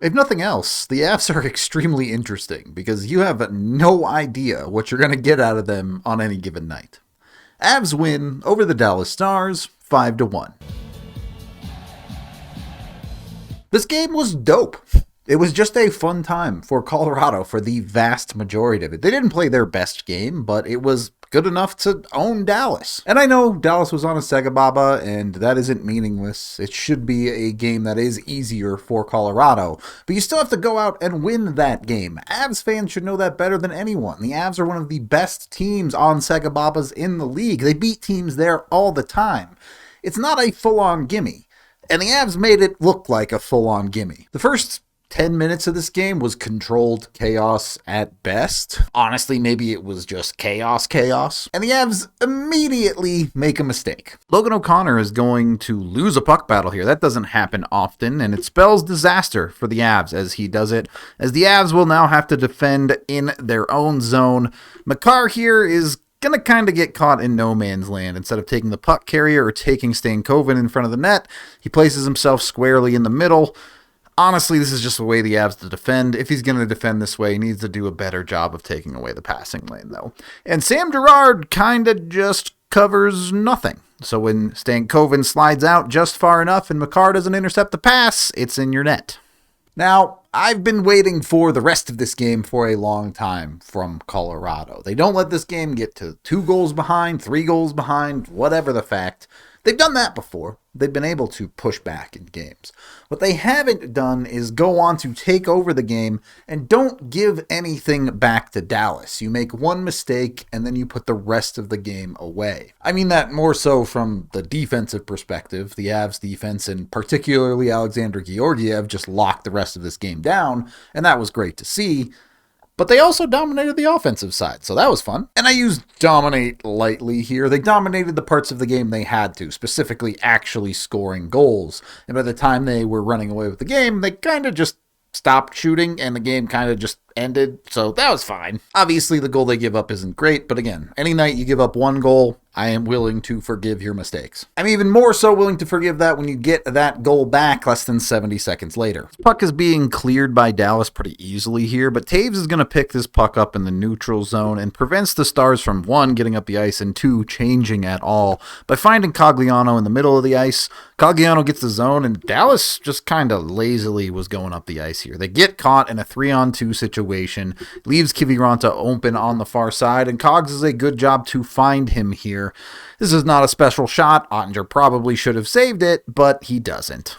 If nothing else, the Avs are extremely interesting because you have no idea what you're going to get out of them on any given night. Avs win over the Dallas Stars 5-1. This game was dope. It was just a fun time for Colorado for the vast majority of it. They didn't play their best game, but it was good enough to own Dallas. And I know Dallas was on a Sega Baba, and that isn't meaningless. It should be a game that is easier for Colorado, but you still have to go out and win that game. Avs fans should know that better than anyone. The Avs are one of the best teams on Sega Babas in the league. They beat teams there all the time. It's not a full-on gimme, and the Avs made it look like a full-on gimme. The first 10 minutes of this game was controlled chaos at best. Honestly, maybe it was just chaos. And the Avs immediately make a mistake. Logan O'Connor is going to lose a puck battle here. That doesn't happen often, and it spells disaster for the Avs as he does it, as the Avs will now have to defend in their own zone. Makar here is gonna kind of get caught in no man's land. Instead of taking the puck carrier or taking Stankoven in front of the net, he places himself squarely in the middle. Honestly, this is just the way the Avs to defend. If he's going to defend this way, he needs to do a better job of taking away the passing lane, though. And Sam Girard kind of just covers nothing. So when Stankoven slides out just far enough and Makar doesn't intercept the pass, it's in your net. Now, I've been waiting for the rest of this game for a long time from Colorado. They don't let this game get to 2 goals behind, 3 goals behind, whatever the fact. They've done that before. They've been able to push back in games. What they haven't done is go on to take over the game and don't give anything back to Dallas. You make one mistake and then you put the rest of the game away. I mean that more so from the defensive perspective. The Avs defense and particularly Alexander Georgiev just locked the rest of this game down, and that was great to see. But they also dominated the offensive side, so that was fun. And I use dominate lightly here. They dominated the parts of the game they had to, specifically actually scoring goals. And by the time they were running away with the game, they kind of just stopped shooting and the game kind of just ended, so that was fine. Obviously, the goal they give up isn't great, but again, any night you give up 1 goal, I am willing to forgive your mistakes. I'm even more so willing to forgive that when you get that goal back less than 70 seconds later. This puck is being cleared by Dallas pretty easily here, but Taves is going to pick this puck up in the neutral zone and prevents the Stars from 1, getting up the ice, and 2, changing at all. By finding Cogliano in the middle of the ice, Cogliano gets the zone, and Dallas just kind of lazily was going up the ice here. They get caught in a 3-on-2 situation, leaves Kiviranta open on the far side, and Cogs does a good job to find him here. This is not a special shot. Oettinger probably should have saved it, but he doesn't.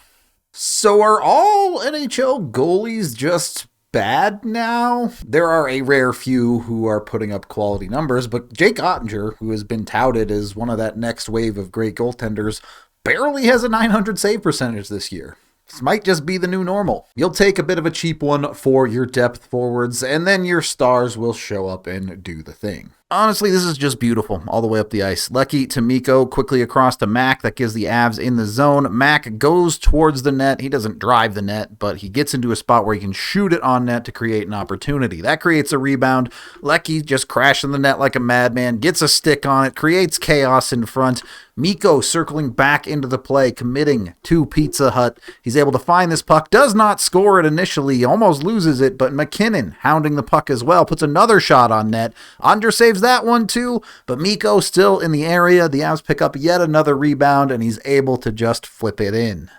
So are all NHL goalies just bad now? There are a rare few who are putting up quality numbers, but Jake Oettinger, who has been touted as one of that next wave of great goaltenders, barely has a .900 save percentage this year. This might just be the new normal. You'll take a bit of a cheap one for your depth forwards, and then your stars will show up and do the thing. Honestly, this is just beautiful all the way up the ice. Lecky to Mikko, quickly across to Mac. That gives the Avs in the zone. Mac goes towards the net. He doesn't drive the net, but he gets into a spot where he can shoot it on net to create an opportunity. That creates a rebound. Lecky just crashing the net like a madman, gets a stick on it, creates chaos in front. Mikko circling back into the play, committing to Pizza Hut. He's able to find this puck, does not score it initially, almost loses it, but McKinnon, hounding the puck as well, puts another shot on net. Andre saves that one too, but Mikko still in the area. The Avs pick up yet another rebound, and he's able to just flip it in.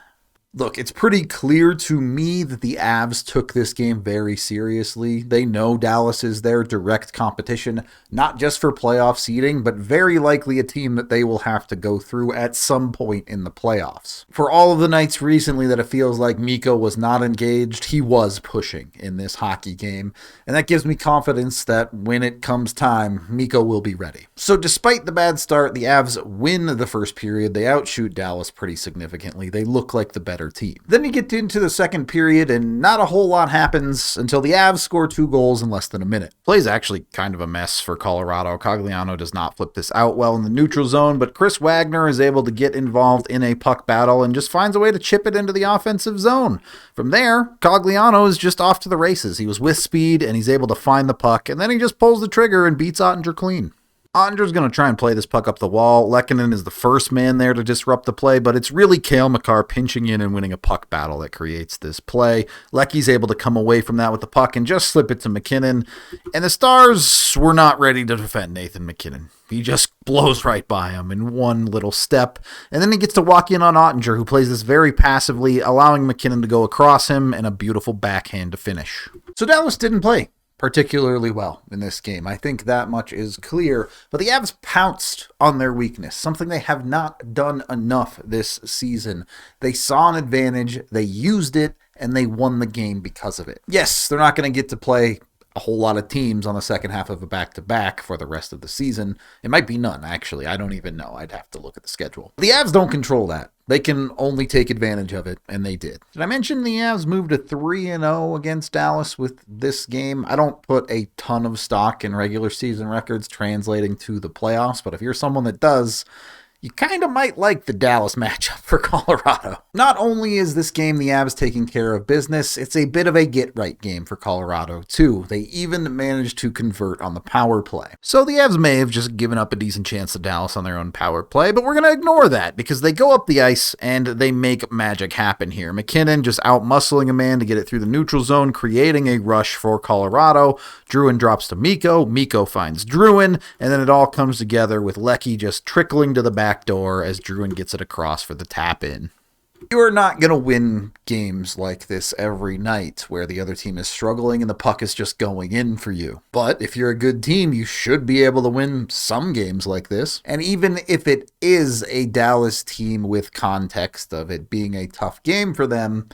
Look, it's pretty clear to me that the Avs took this game very seriously. They know Dallas is their direct competition, not just for playoff seeding, but very likely a team that they will have to go through at some point in the playoffs. For all of the nights recently that it feels like Mikko was not engaged, he was pushing in this hockey game, and that gives me confidence that when it comes time, Mikko will be ready. So despite the bad start, the Avs win the first period. They outshoot Dallas pretty significantly. They look like the better team. Then you get into the second period and not a whole lot happens until the Avs score 2 goals in less than a minute. Play's actually kind of a mess for Colorado. Cogliano does not flip this out well in the neutral zone, but Chris Wagner is able to get involved in a puck battle and just finds a way to chip it into the offensive zone. From there, Cogliano is just off to the races. He was with speed and he's able to find the puck, and then he just pulls the trigger and beats Oettinger clean. Ottinger's going to try and play this puck up the wall. Lehkonen is the first man there to disrupt the play, but it's really Cale Makar pinching in and winning a puck battle that creates this play. Lecky's able to come away from that with the puck and just slip it to MacKinnon. And the Stars were not ready to defend Nathan MacKinnon. He just blows right by him in one little step. And then he gets to walk in on Ottinger, who plays this very passively, allowing MacKinnon to go across him and a beautiful backhand to finish. So Dallas didn't play particularly well in this game. I think that much is clear. But the Avs pounced on their weakness, something they have not done enough this season. They saw an advantage, they used it, and they won the game because of it. Yes, they're not going to get to play a whole lot of teams on the second half of a back-to-back for the rest of the season. It might be none, actually. I don't even know. I'd have to look at the schedule. The Avs don't control that. They can only take advantage of it, and they did. Did I mention the Avs moved to 3-0 against Dallas with this game? I don't put a ton of stock in regular season records translating to the playoffs, but if you're someone that does, you kind of might like the Dallas matchup for Colorado. Not only is this game the Avs taking care of business, it's a bit of a get-right game for Colorado, too. They even managed to convert on the power play. So the Avs may have just given up a decent chance to Dallas on their own power play, but we're going to ignore that because they go up the ice and they make magic happen here. MacKinnon just out-muscling a man to get it through the neutral zone, creating a rush for Colorado. Drouin drops to Mikko. Mikko finds Drouin, and then it all comes together with Lecky just trickling to the back door as Drouin gets it across for the tap in. You are not going to win games like this every night where the other team is struggling and the puck is just going in for you. But if you're a good team, you should be able to win some games like this. And even if it is a Dallas team with context of it being a tough game for them,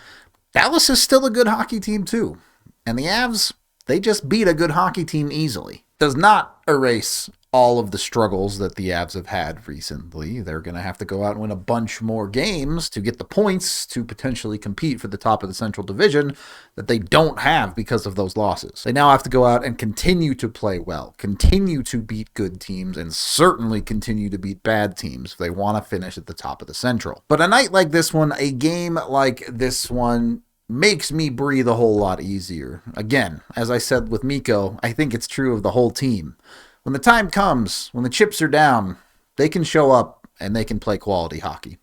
Dallas is still a good hockey team too. And the Avs, they just beat a good hockey team easily. Does not erase all of the struggles that the Avs have had recently. They're going to have to go out and win a bunch more games to get the points to potentially compete for the top of the Central Division that they don't have because of those losses. They now have to go out and continue to play well, continue to beat good teams, and certainly continue to beat bad teams if they want to finish at the top of the Central. But a night like this one, a game like this one, makes me breathe a whole lot easier. Again, as I said with Mikko, I think it's true of the whole team. When the time comes, when the chips are down, they can show up and they can play quality hockey.